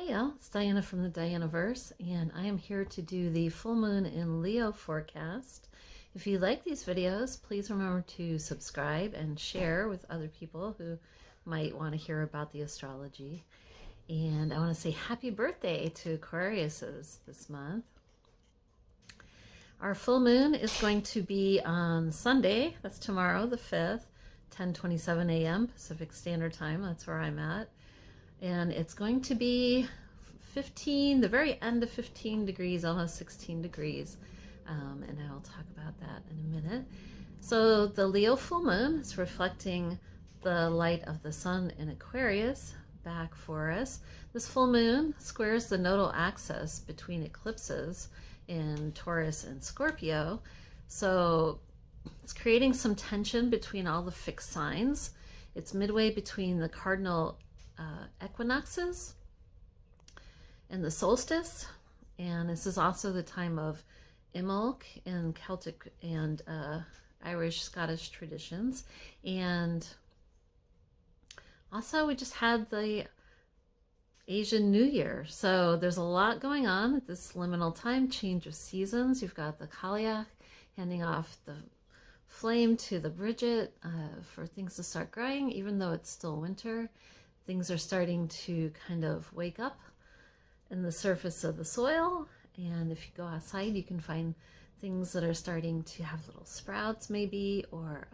Hey y'all, it's Diana from the Dianaverse, and I am here to do the full moon in Leo forecast. If you like these videos, please remember to subscribe and share with other people who might want to hear about the astrology. And I want to say happy birthday to Aquariuses this month. Our full moon is going to be on Sunday, that's tomorrow, the 5th, 10:27 a.m. Pacific Standard Time, that's where I'm at. And it's going to be 15, the very end of 15 degrees, almost 16 degrees. And I will talk about that in a minute. So the Leo full moon is reflecting the light of the sun in Aquarius back for us. This full moon squares the nodal axis between eclipses in Taurus and Scorpio. So it's creating some tension between all the fixed signs. It's midway between the cardinal equinoxes and the solstice, and this is also the time of Imbolc in Celtic and Irish Scottish traditions. And also we just had the Asian New Year, so there's a lot going on at this liminal time, change of seasons. You've got the Cailleach handing off the flame to the Bridget for things to start growing, even though it's still winter. Things are starting to kind of wake up in the surface of the soil, and if you go outside you can find things that are starting to have little sprouts maybe, or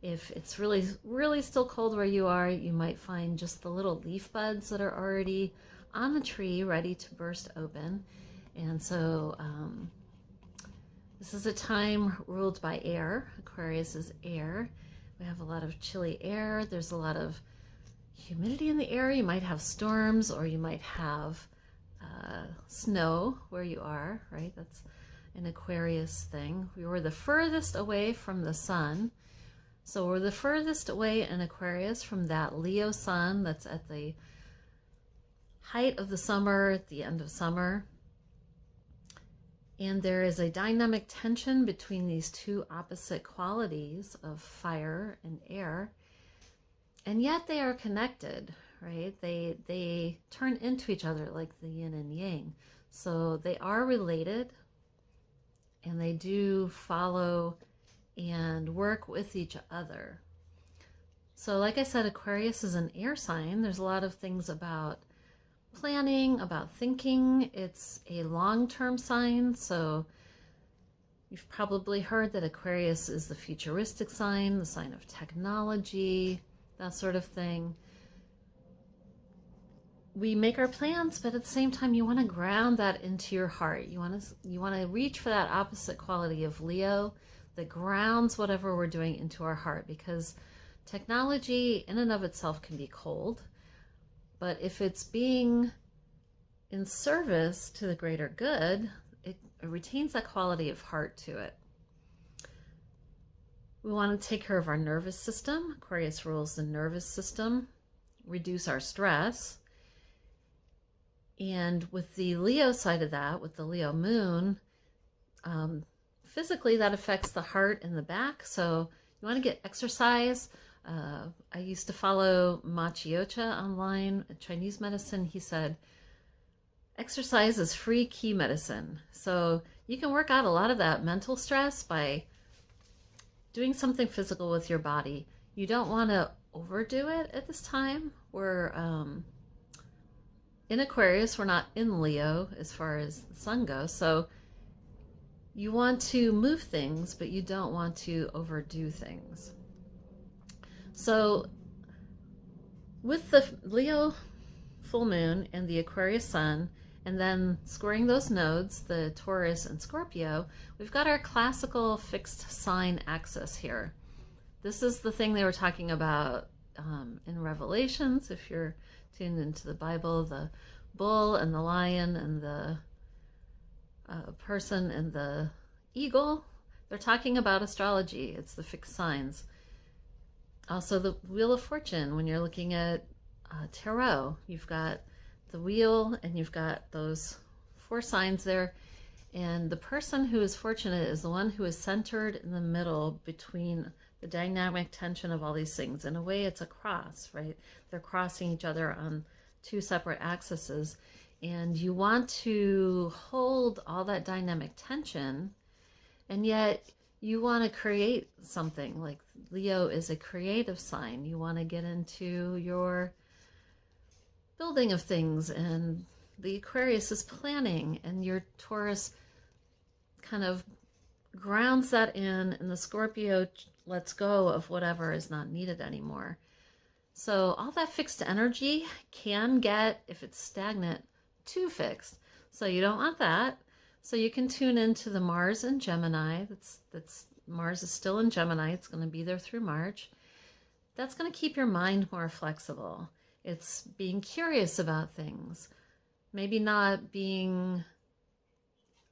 if it's really still cold where you are, you might find just the little leaf buds that are already on the tree ready to burst open. And so this is a time ruled by air. Aquarius is air. We have a lot of chilly air. There's a lot of humidity in the air. You might have storms, or you might have snow where you are, right? That's an Aquarius thing. We were the furthest away from the sun. So we're the furthest away in Aquarius from that Leo sun that's at the height of the summer, at the end of summer. And there is a dynamic tension between these two opposite qualities of fire and air. And yet they are connected, right? They turn into each other like the yin and yang. So they are related, and they do follow and work with each other. So like I said, Aquarius is an air sign. There's a lot of things about planning, about thinking. It's a long-term sign. So you've probably heard that Aquarius is the futuristic sign, the sign of technology, that sort of thing. We make our plans, but at the same time, you want to ground that into your heart. You want to reach for that opposite quality of Leo that grounds whatever we're doing into our heart, because technology in and of itself can be cold, but if it's being in service to the greater good, it retains that quality of heart to it. We want to take care of our nervous system. Aquarius rules the nervous system, reduce our stress. And with the Leo side of that, with the Leo moon, physically that affects the heart and the back. So you want to get exercise. I used to follow Ma Chiocha online, Chinese medicine. He said, exercise is free key medicine. So you can work out a lot of that mental stress by doing something physical with your body. You don't want to overdo it at this time. We're in Aquarius, we're not in Leo as far as the sun goes. So you want to move things, but you don't want to overdo things. So with the Leo full moon and the Aquarius sun, and then squaring those nodes, the Taurus and Scorpio, we've got our classical fixed sign axis here. This is the thing they were talking about in Revelations. If you're tuned into the Bible, the bull and the lion and the person and the eagle, they're talking about astrology. It's the fixed signs. Also the Wheel of Fortune, when you're looking at tarot, you've got the wheel and you've got those 4 signs there, and the person who is fortunate is the one who is centered in the middle between the dynamic tension of all these things. In a way, it's a cross, right? They're crossing each other on two separate axes, and you want to hold all that dynamic tension, and yet you want to create something. Like Leo is a creative sign. You want to get into your building of things, and the Aquarius is planning, and your Taurus kind of grounds that in, and the Scorpio lets go of whatever is not needed anymore. So all that fixed energy can get, if it's stagnant, too fixed. So you don't want that. So you can tune into the Mars in Gemini. That's Mars is still in Gemini. It's going to be there through March. That's going to keep your mind more flexible. It's being curious about things. Maybe not being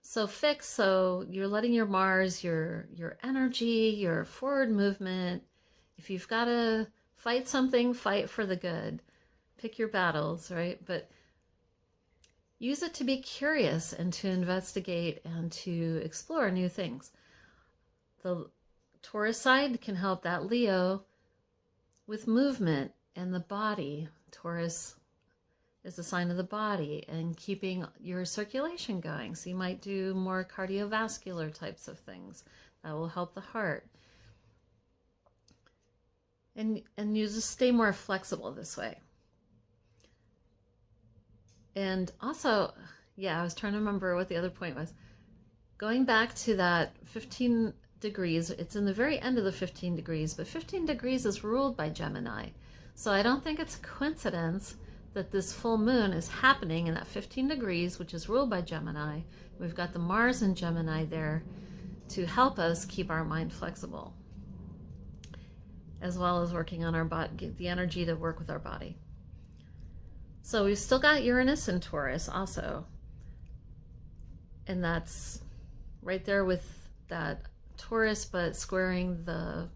so fixed. So you're letting your Mars, your energy, your forward movement. If you've got to fight something, fight for the good. Pick your battles, right? But use it to be curious and to investigate and to explore new things. The Taurus side can help that Leo with movement and the body. Taurus is the sign of the body and keeping your circulation going. So you might do more cardiovascular types of things. That will help the heart. And you just stay more flexible this way. And also, yeah, I was trying to remember what the other point was. Going back to that 15 degrees, it's in the very end of the 15 degrees, but 15 degrees is ruled by Gemini. So I don't think it's a coincidence that this full moon is happening in that 15 degrees, which is ruled by Gemini. We've got the Mars in Gemini there to help us keep our mind flexible, as well as working on our body, get the energy to work with our body. So we've still got Uranus in Taurus also. And that's right there with that Taurus, but squaring the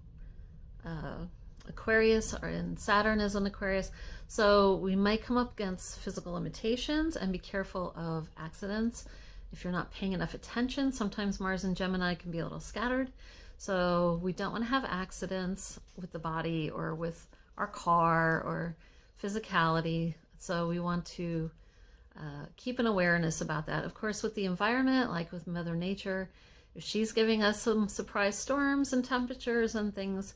Aquarius, and Saturn is in Aquarius. So we might come up against physical limitations, and be careful of accidents. If you're not paying enough attention, sometimes Mars and Gemini can be a little scattered. So we don't want to have accidents with the body or with our car or physicality. So we want to keep an awareness about that. Of course, with the environment, like with Mother Nature, if she's giving us some surprise storms and temperatures and things,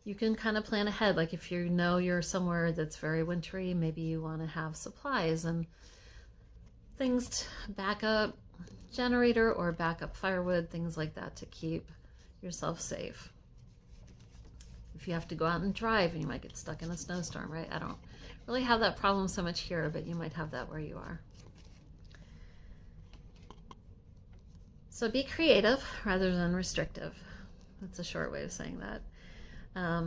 you can kind of plan ahead. Like if you know you're somewhere that's very wintry, maybe you want to have supplies and things to back up generator or backup firewood, things like that, to keep yourself safe. If you have to go out and drive and you might get stuck in a snowstorm, right? I don't really have that problem so much here, but you might have that where you are. So be creative rather than restrictive. That's a short way of saying that.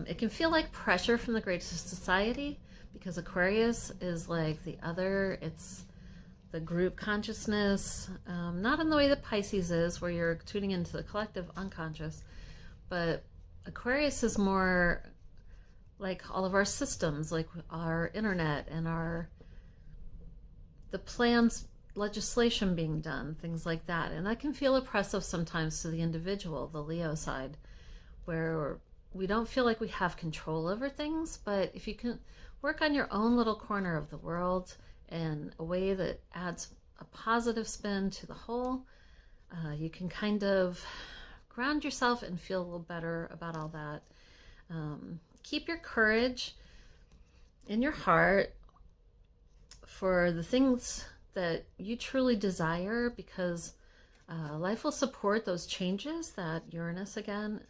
It can feel like pressure from the Great Society, because Aquarius is like the other. It's the group consciousness, not in the way that Pisces is, where you're tuning into the collective unconscious, but Aquarius is more like all of our systems, like our internet and the plans, legislation being done, things like that. And that can feel oppressive sometimes to the individual, the Leo side, where we don't feel like we have control over things. But if you can work on your own little corner of the world in a way that adds a positive spin to the whole, you can kind of ground yourself and feel a little better about all that. Keep your courage in your heart for the things that you truly desire, because life will support those changes. That Uranus again,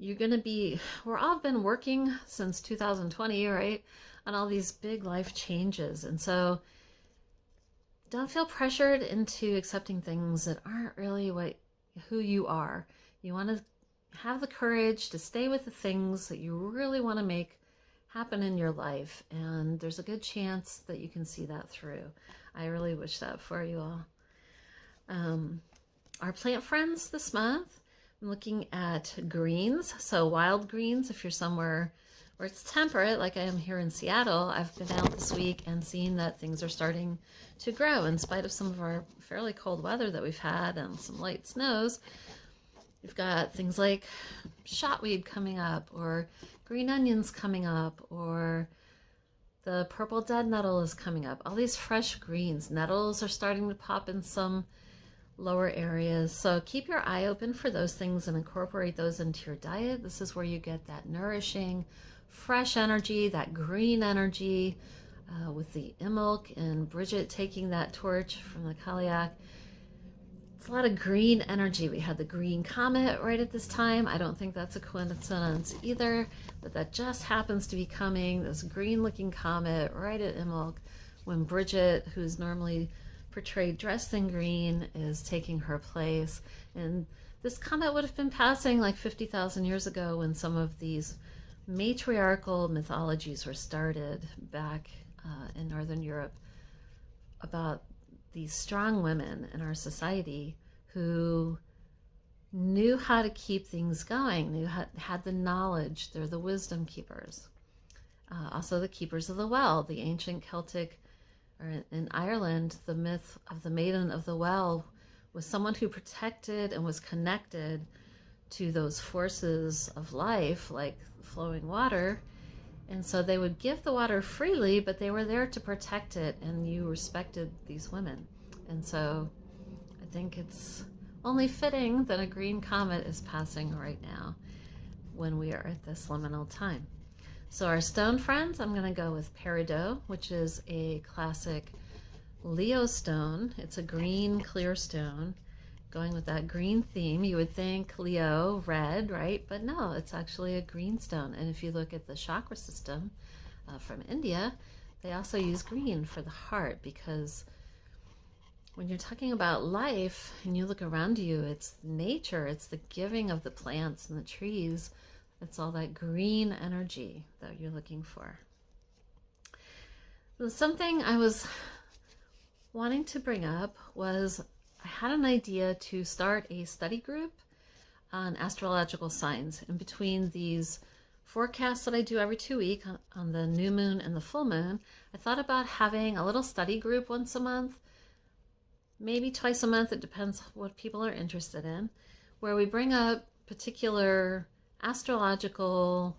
we're all been working since 2020, right, on all these big life changes. And so don't feel pressured into accepting things that aren't really who you are. You want to have the courage to stay with the things that you really want to make happen in your life, and there's a good chance that you can see that through. I really wish that for you all. Our plant friends this month, I'm looking at greens. So wild greens, if you're somewhere where it's temperate, like I am here in Seattle, I've been out this week and seen that things are starting to grow in spite of some of our fairly cold weather that we've had and some light snows. You've got things like shotweed coming up, or green onions coming up, or The purple dead nettle is coming up. All these fresh greens. Nettles are starting to pop in some lower areas. So keep your eye open for those things and incorporate those into your diet. This is where you get that nourishing, fresh energy, that green energy with the Imbolc and Bridget taking that torch from the Cailleach. It's a lot of green energy. We had the green comet right at this time. I don't think that's a coincidence either, but that just happens to be coming, this green looking comet right at Imbolc when Bridget, who's normally portrayed dressed in green, is taking her place. And this comet would have been passing like 50,000 years ago when some of these matriarchal mythologies were started back in Northern Europe about these strong women in our society who knew how to keep things going, had the knowledge. They're the wisdom keepers. Also the keepers of the well. The ancient Celtic, or in Ireland, the myth of the Maiden of the Well was someone who protected and was connected to those forces of life, like flowing water. And so they would give the water freely, but they were there to protect it, and you respected these women. And so I think it's only fitting that a green comet is passing right now when we are at this liminal time. So our stone friends, I'm going to go with peridot, which is a classic Leo stone. It's a green clear stone. Going with that green theme, you would think Leo, red, right? But no, it's actually a green stone. And if you look at the chakra system from India, they also use green for the heart, because when you're talking about life and you look around you, it's nature, it's the giving of the plants and the trees. It's all that green energy that you're looking for. Something I was wanting to bring up was I had an idea to start a study group on astrological signs. In between these forecasts that I do every 2 weeks on the new moon and the full moon, I thought about having a little study group once a month, maybe twice a month, it depends what people are interested in, where we bring up particular astrological,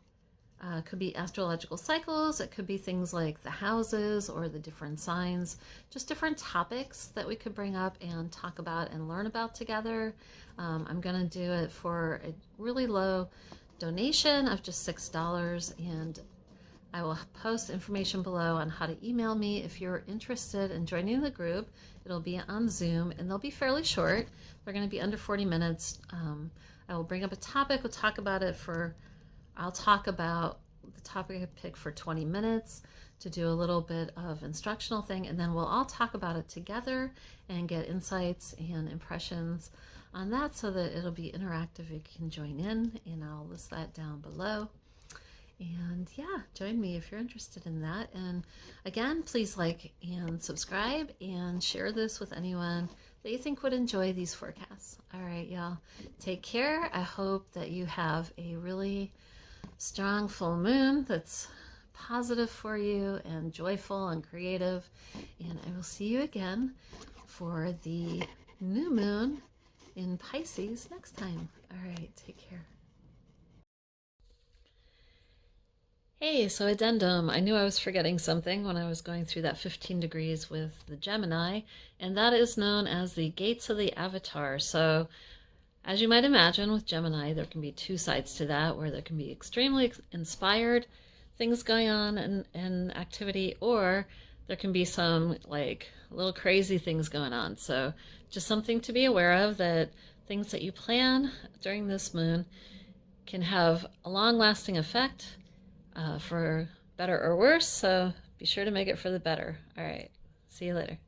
could be astrological cycles, it could be things like the houses or the different signs, just different topics that we could bring up and talk about and learn about together. I'm going to do it for a really low donation of just $6, and I will post information below on how to email me if you're interested in joining the group. It'll be on Zoom, and they'll be fairly short. They're going to be under 40 minutes. I will bring up a topic, we'll talk about it I'll talk about the topic I pick for 20 minutes to do a little bit of instructional thing, and then we'll all talk about it together and get insights and impressions on that so that it'll be interactive. You can join in, and I'll list that down below. And yeah, join me if you're interested in that. And again, please like and subscribe and share this with anyone that you think would enjoy these forecasts. All right, y'all, take care. I hope that you have a really strong full moon that's positive for you and joyful and creative. And I will see you again for the new moon in Pisces next time. All right, take care. Hey, so addendum, I knew I was forgetting something when I was going through that 15 degrees with the Gemini, and that is known as the gates of the avatar. So as you might imagine with Gemini, there can be two sides to that, where there can be extremely inspired things going on and activity, or there can be some like little crazy things going on. So just something to be aware of, that things that you plan during this moon can have a long-lasting effect, for better or worse, so be sure to make it for the better. All right, see you later.